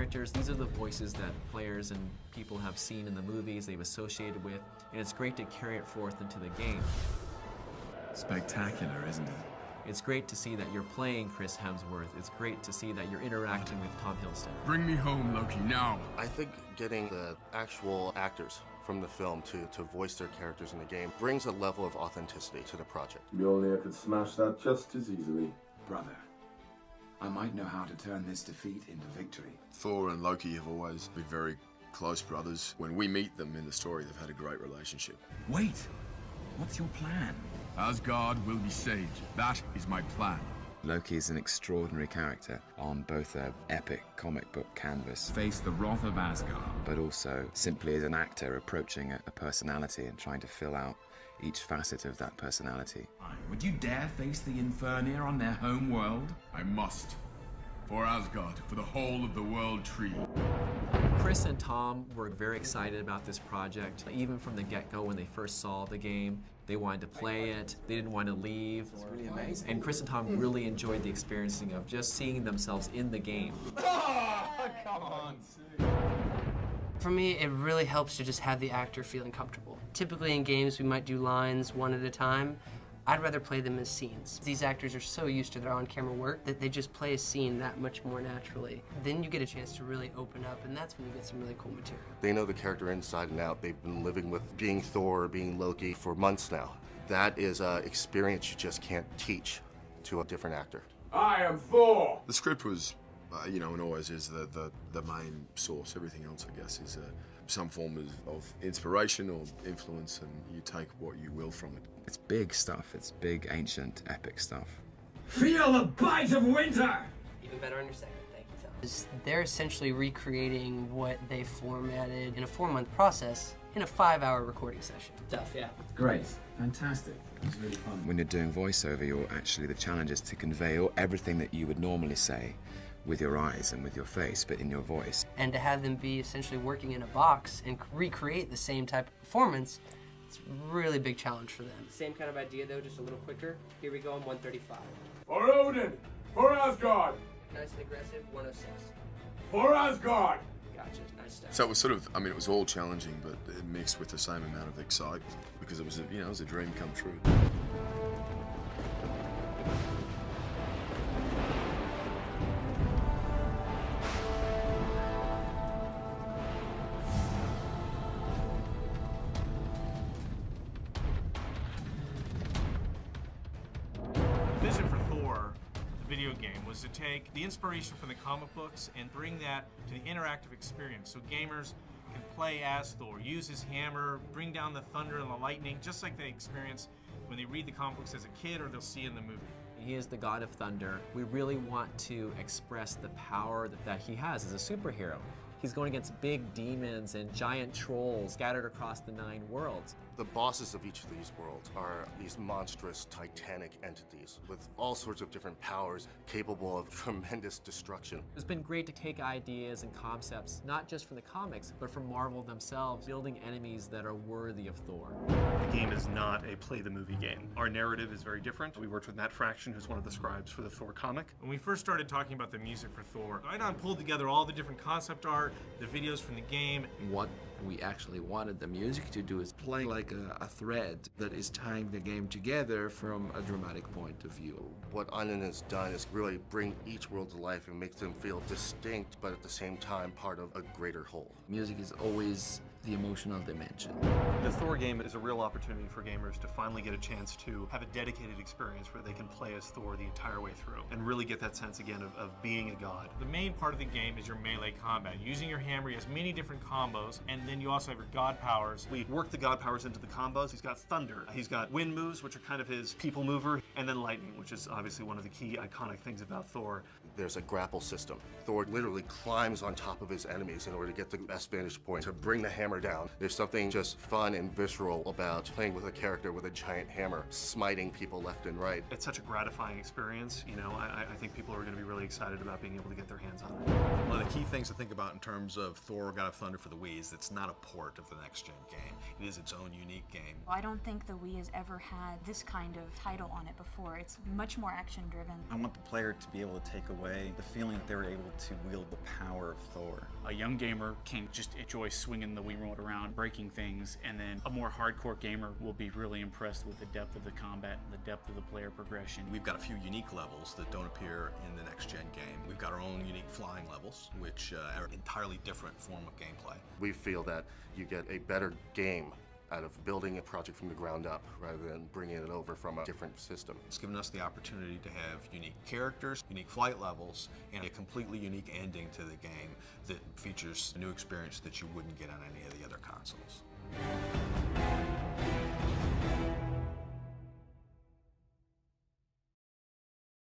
characters, these are the voices that players and people have seen in the movies, they've associated with, and it's great to carry it forth into the game. Spectacular, isn't it? It's great to see that you're playing Chris Hemsworth. It's great to see that you're interacting with Tom Hiddleston. Bring me home, Loki, now! I think getting the actual actors from the film to voice their characters in the game brings a level of authenticity to the project. Mjolnir could smash that just as easily. Brother, I might know how to turn this defeat into victory. Thor and Loki have always been very close brothers. When we meet them in the story, they've had a great relationship. Wait, what's your plan? Asgard will be saved. That is my plan. Loki is an extraordinary character on both an epic comic book canvas, face the wrath of Asgard, but also simply as an actor approaching a personality and trying to fill out each facet of that personality. Would you dare face the Infernir on their home world? I must. For Asgard, for the whole of the world tree. Chris and Tom were very excited about this project. Even from the get-go, when they first saw the game, they wanted to play it, they didn't want to leave. It's really amazing. And Chris and Tom really enjoyed the experiencing of just seeing themselves in the game. Oh, come on. For me, it really helps to just have the actor feeling comfortable. Typically in games, we might do lines one at a time. I'd rather play them as scenes. These actors are so used to their on-camera work that they just play a scene that much more naturally. Then you get a chance to really open up, and that's when you get some really cool material. They know the character inside and out. They've been living with being Thor, being Loki for months now. That is an experience you just can't teach to a different actor. I am Thor! The script was, and always is the main source. Everything else, I guess, is some form of inspiration or influence, and you take what you will from it. It's big stuff. It's big, ancient, epic stuff. Feel the bite of winter! Even better on your second, thank you, Tom. They're essentially recreating what they formatted in a 4-month process in a 5-hour recording session. Tough, yeah. Great, fantastic. It was really fun. When you're doing voiceover, the challenge is to convey everything that you would normally say with your eyes and with your face, but in your voice. And to have them be essentially working in a box and recreate the same type of performance, it's a really big challenge for them. Same kind of idea though, just a little quicker. Here we go on 135. For Odin! For Asgard! Nice and aggressive, 106. For Asgard! Gotcha, nice stuff. So it was sort of, it was all challenging, but it mixed with the same amount of excitement because it was, it was a dream come true. Vision for Thor, the video game, was to take the inspiration from the comic books and bring that to the interactive experience so gamers can play as Thor, use his hammer, bring down the thunder and the lightning, just like they experience when they read the comic books as a kid or they'll see in the movie. He is the god of thunder. We really want to express the power that he has as a superhero. He's going against big demons and giant trolls scattered across the 9 worlds. The bosses of each of these worlds are these monstrous, titanic entities with all sorts of different powers capable of tremendous destruction. It's been great to take ideas and concepts, not just from the comics, but from Marvel themselves, building enemies that are worthy of Thor. The game is not a play-the-movie game. Our narrative is very different. We worked with Matt Fraction, who's one of the scribes for the Thor comic. When we first started talking about the music for Thor, Eisner pulled together all the different concept art, the videos from the game. What we actually wanted the music to do is play like a thread that is tying the game together from a dramatic point of view. What Eisner has done is really bring each world to life and make them feel distinct, but at the same time part of a greater whole. Music is always the emotional dimension. The Thor game is a real opportunity for gamers to finally get a chance to have a dedicated experience where they can play as Thor the entire way through and really get that sense again of being a god. The main part of the game is your melee combat. Using your hammer, he has many different combos, and then you also have your god powers. We work the god powers into the combos. He's got thunder, he's got wind moves, which are kind of his people mover, and then lightning, which is obviously one of the key iconic things about Thor. There's a grapple system. Thor literally climbs on top of his enemies in order to get the best vantage point to bring the hammer down. There's something just fun and visceral about playing with a character with a giant hammer, smiting people left and right. It's such a gratifying experience. I think people are going to be really excited about being able to get their hands on it. One of the key things to think about in terms of Thor God of Thunder for the Wii is it's not a port of the next-gen game. It is its own unique game. I don't think the Wii has ever had this kind of title on it before. It's much more action-driven. I want the player to be able to take away away the feeling that they were able to wield the power of Thor. A young gamer can just enjoy swinging the Wii remote around, breaking things, and then a more hardcore gamer will be really impressed with the depth of the combat and the depth of the player progression. We've got a few unique levels that don't appear in the next-gen game. We've got our own unique flying levels, which are an entirely different form of gameplay. We feel that you get a better game out of building a project from the ground up rather than bringing it over from a different system. It's given us the opportunity to have unique characters, unique flight levels, and a completely unique ending to the game that features a new experience that you wouldn't get on any of the other consoles.